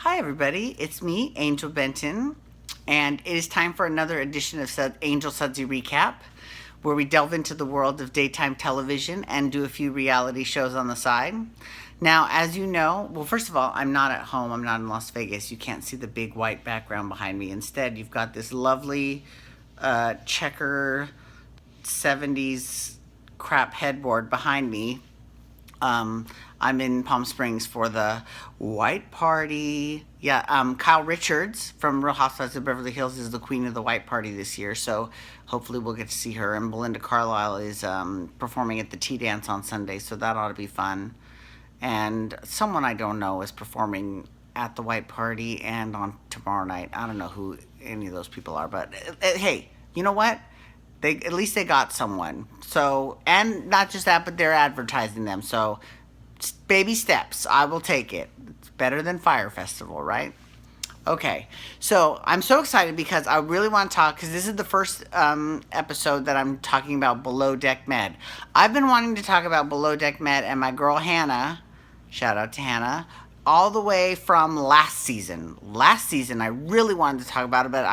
Hi, everybody. It's me, Angel Benton, and it is time for another edition of Angel Sudsy Recap, where we delve into the world of daytime television and do a few reality shows on the side. Now, as you know, well, first of all, I'm not at home. I'm not in Las Vegas. You can't see the big white background behind me. Instead, you've got this lovely checker 70s crap headboard behind me. I'm in Palm Springs for the white party. Yeah, Kyle Richards from Real Housewives of Beverly Hills is the queen of the white party this year, so hopefully we'll get to see her. And Belinda Carlisle is performing at the Tea Dance on Sunday, so that ought to be fun. And someone I don't know is performing at the white party and on tomorrow night. I don't know who any of those people are, but hey, you know what? At least they got someone. So, and not just that, but they're advertising them. So, baby steps. I will take it. It's better than Fire Festival, right? Okay. So, I'm so excited because I really want to talk, because this is the first episode that I'm talking about Below Deck Med. I've been wanting to talk about Below Deck Med, and my girl Hannah, shout out to Hannah, all the way from last season. Last season, I really wanted to talk about it, but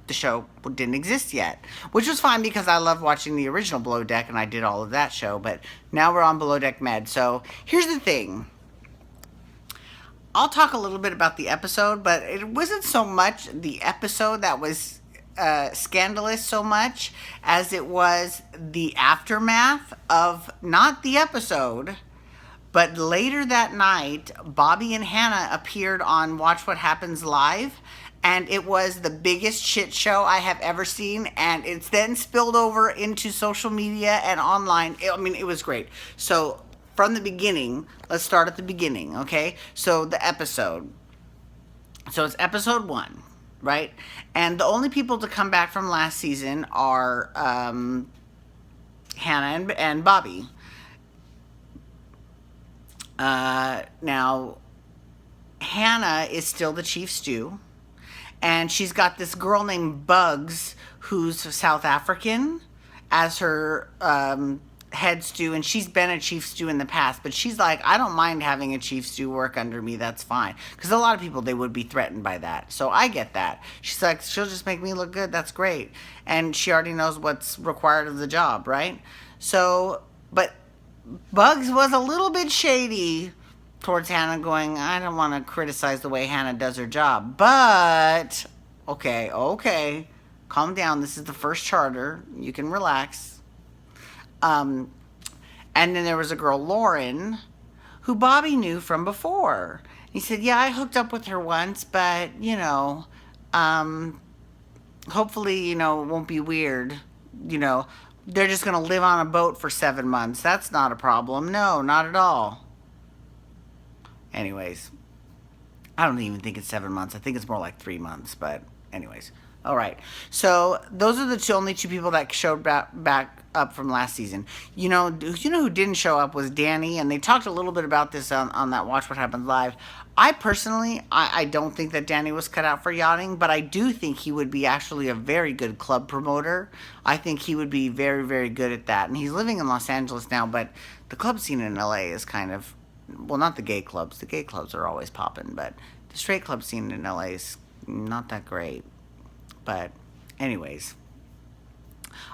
the show didn't exist yet, which was fine because I loved watching the original Below Deck and I did all of that show, but now we're on Below Deck Med. So here's the thing. I'll talk a little bit about the episode, but it wasn't so much the episode that was scandalous so much as it was the aftermath of not the episode, but later that night, Bobby and Hannah appeared on Watch What Happens Live, and it was the biggest shit show I have ever seen, and it's then spilled over into social media and online. It was great. So, from the beginning, let's start at the beginning, okay? So, the episode. So, it's episode 1, right? And the only people to come back from last season are Hannah and Bobby. Now, Hannah is still the chief stew. And she's got this girl named Bugs, who's South African, as her head stew. And she's been a chief stew in the past. But she's like, I don't mind having a chief stew work under me. That's fine. Because a lot of people, they would be threatened by that. So I get that. She's like, she'll just make me look good. That's great. And she already knows what's required of the job, right? So, but Bugs was a little bit shady towards Hannah, going, I don't want to criticize the way Hannah does her job, but okay, calm down. This is the first charter. You can relax. And then there was a girl, Lauren, who Bobby knew from before. He said, yeah, I hooked up with her once, but, hopefully, it won't be weird. They're just going to live on a boat for 7 months. That's not a problem. No, not at all. Anyways, I don't even think it's 7 months. I think it's more like 3 months. But anyways, all right. So those are the only two people that showed back up from last season. Who didn't show up was Danny, and they talked a little bit about this on that Watch What Happens Live. I personally, I don't think that Danny was cut out for yachting, but I do think he would be actually a very good club promoter. I think he would be very, very good at that. And he's living in Los Angeles now, but the club scene in LA is kind of, well, not the gay clubs. The gay clubs are always popping, but the straight club scene in LA is not that great. But anyways.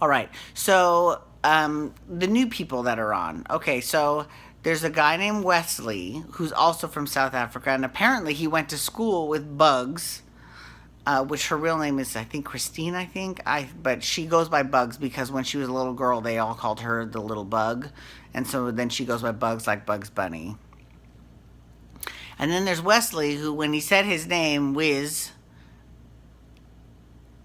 All right. So the new people that are on. Okay, so there's a guy named Wesley who's also from South Africa, and apparently he went to school with Bugs, which her real name is, I think, Christine, but she goes by Bugs because when she was a little girl, they all called her the little bug, and so then she goes by Bugs, like Bugs Bunny. And then there's Wesley, who, when he said his name, Wiz,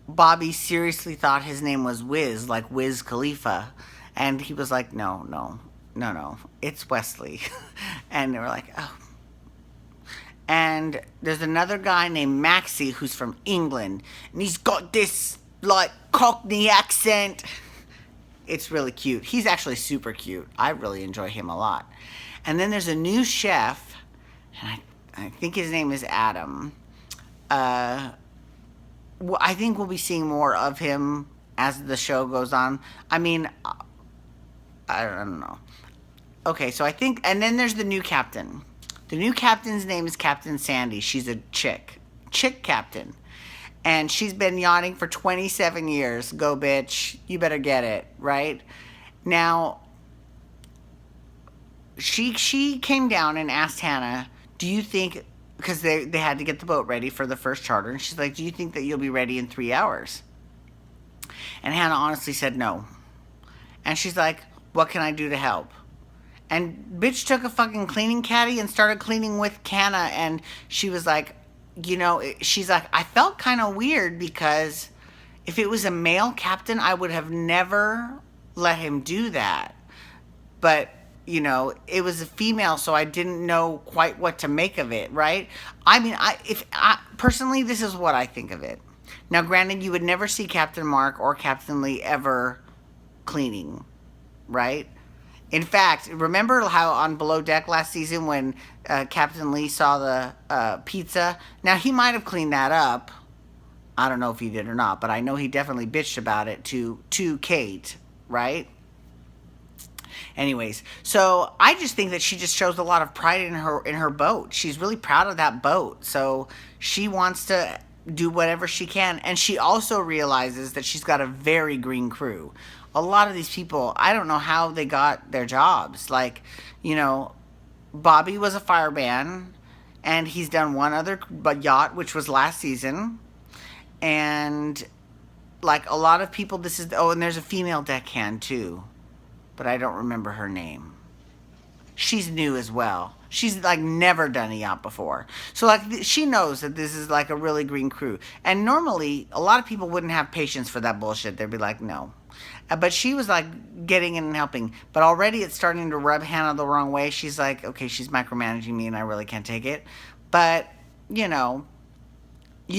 Bobby seriously thought his name was Wiz, like Wiz Khalifa, and he was like, no, it's Wesley. And they were like, oh. And there's another guy named Maxie who's from England, and he's got this, like, Cockney accent. It's really cute. He's actually super cute. I really enjoy him a lot. And then there's a new chef, and I think his name is Adam. I think we'll be seeing more of him as the show goes on. I don't know. Okay, so I think, and then there's the new captain. The new captain's name is Captain Sandy. She's a chick captain. And she's been yachting for 27 years. Go, bitch. You better get it, right? Now, she came down and asked Hannah, do you think, because they had to get the boat ready for the first charter, and she's like, do you think that you'll be ready in 3 hours? And Hannah honestly said no. And she's like, what can I do to help? And bitch took a fucking cleaning caddy and started cleaning with Hannah, and she was like, she's like, I felt kind of weird because if it was a male captain, I would have never let him do that. But, it was a female, so I didn't know quite what to make of it, right? I mean, personally, this is what I think of it. Now, granted, you would never see Captain Mark or Captain Lee ever cleaning, right? In fact, remember how on Below Deck last season when Captain Lee saw the pizza? Now, he might have cleaned that up. I don't know if he did or not, but I know he definitely bitched about it to Kate, right? Anyways, so I just think that she just shows a lot of pride in her boat. She's really proud of that boat. So she wants to do whatever she can. And she also realizes that she's got a very green crew. A lot of these people, I don't know how they got their jobs. Like, Bobby was a fireman, and he's done one other yacht, which was last season. And, like, a lot of people, and there's a female deckhand, too. But I don't remember her name. She's new as well. She's like never done a yacht before. So like she knows that this is like a really green crew. And normally a lot of people wouldn't have patience for that bullshit. They'd be like, no. But she was like getting in and helping. But already it's starting to rub Hannah the wrong way. She's like, okay, she's micromanaging me and I really can't take it. But, you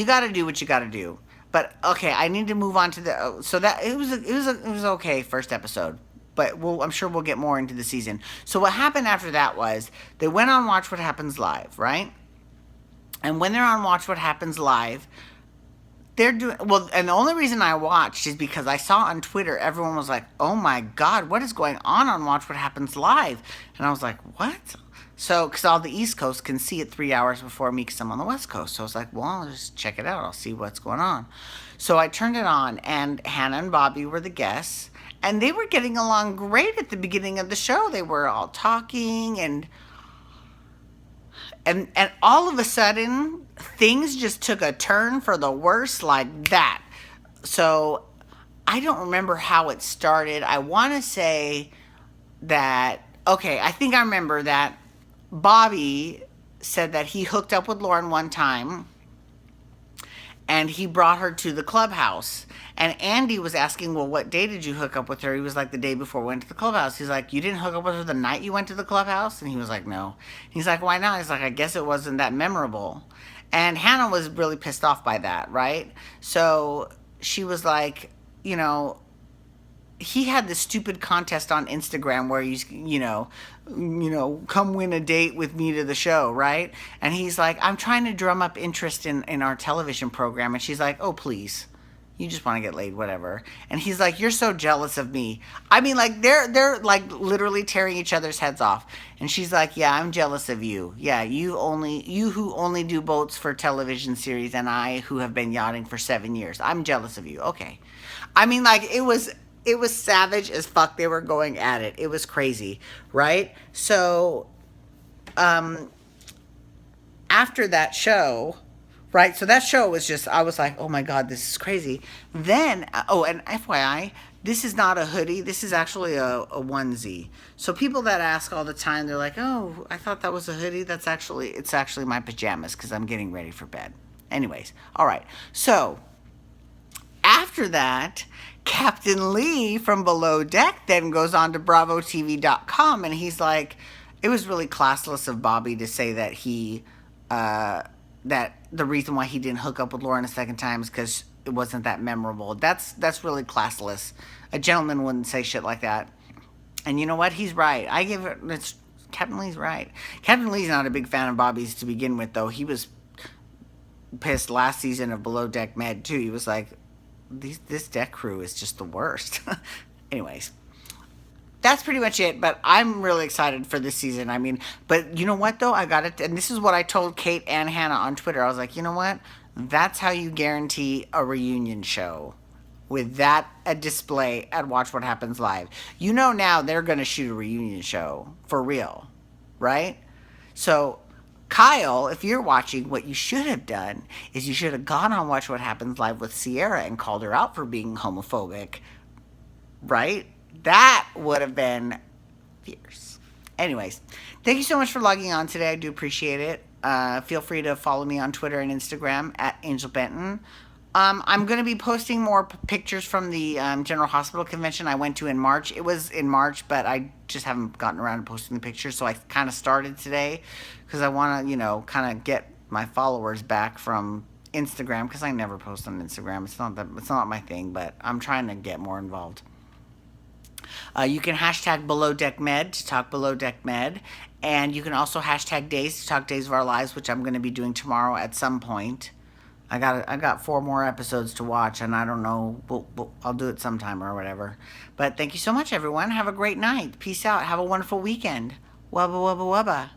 got to do what you got to do. But okay, I need to move on to so that it was okay first episode. But I'm sure we'll get more into the season. So what happened after that was they went on Watch What Happens Live, right? And when they're on Watch What Happens Live, they're doing and the only reason I watched is because I saw on Twitter everyone was like, "Oh my God, what is going on Watch What Happens Live?" And I was like, "What?" So, because all the East Coast can see it 3 hours before me, because I'm on the West Coast. So I was like, well, I'll just check it out. I'll see what's going on. So I turned it on, and Hannah and Bobby were the guests. And they were getting along great at the beginning of the show. They were all talking, and all of a sudden, things just took a turn for the worse like that. So I don't remember how it started. I want to say that, okay, I think I remember that Bobby said that he hooked up with Lauren one time and he brought her to the clubhouse. And Andy was asking, well, what day did you hook up with her? He was like, the day before we went to the clubhouse. He's like, you didn't hook up with her the night you went to the clubhouse? And he was like, no. He's like, why not? He's like, I guess it wasn't that memorable. And Hannah was really pissed off by that, right? So she was like, he had this stupid contest on Instagram where he's, come win a date with me to the show, right? And he's like, I'm trying to drum up interest in our television program. And she's like, oh, please. You just want to get laid, whatever. And he's like, you're so jealous of me. I mean, like, they're like literally tearing each other's heads off. And she's like, yeah, I'm jealous of you. Yeah, you who only do boats for television series, and I who have been yachting for 7 years. I'm jealous of you. Okay. I mean, like, it was savage as fuck. They were going at it. It was crazy, right? So, after that show, right? So that show was just, I was like, oh my God, this is crazy. Then, and FYI, this is not a hoodie. This is actually a onesie. So people that ask all the time, they're like, oh, I thought that was a hoodie. It's actually my pajamas because I'm getting ready for bed. Anyways, all right. So after that, Captain Lee from Below Deck then goes on to BravoTV.com, and he's like, it was really classless of Bobby to say that that the reason why he didn't hook up with Lauren a second time is because it wasn't that memorable. That's really classless. A gentleman wouldn't say shit like that. And you know what? He's right. Captain Lee's right. Captain Lee's not a big fan of Bobby's to begin with, though. He was pissed last season of Below Deck Med, too. He was like, this deck crew is just the worst. Anyways. that's pretty much it. But I'm really excited for this season. I mean, but you know what though? I got it, and this is what I told Kate and Hannah on Twitter. I was like, you know what? That's how you guarantee a reunion show. With that a display at Watch What Happens Live. You know now they're going to shoot a reunion show for real, right? So, Kyle, if you're watching, what you should have done is you should have gone on Watch What Happens Live with Sierra and called her out for being homophobic, right? That would have been fierce. Anyways, thank you so much for logging on today. I do appreciate it. Feel free to follow me on Twitter and Instagram at Angel Benton. I'm going to be posting more pictures from the General Hospital convention I went to in March. It was in March, but I just haven't gotten around to posting the pictures, so I kind of started today because I want to, kind of get my followers back from Instagram because I never post on Instagram. It's not my thing, but I'm trying to get more involved. You can hashtag Below Deck Med to talk Below Deck Med, and you can also hashtag Days to talk Days of Our Lives, which I'm going to be doing tomorrow at some point. I got 4 more episodes to watch, and I don't know. I'll do it sometime or whatever. But thank you so much, everyone. Have a great night. Peace out. Have a wonderful weekend. Wubba wubba wubba.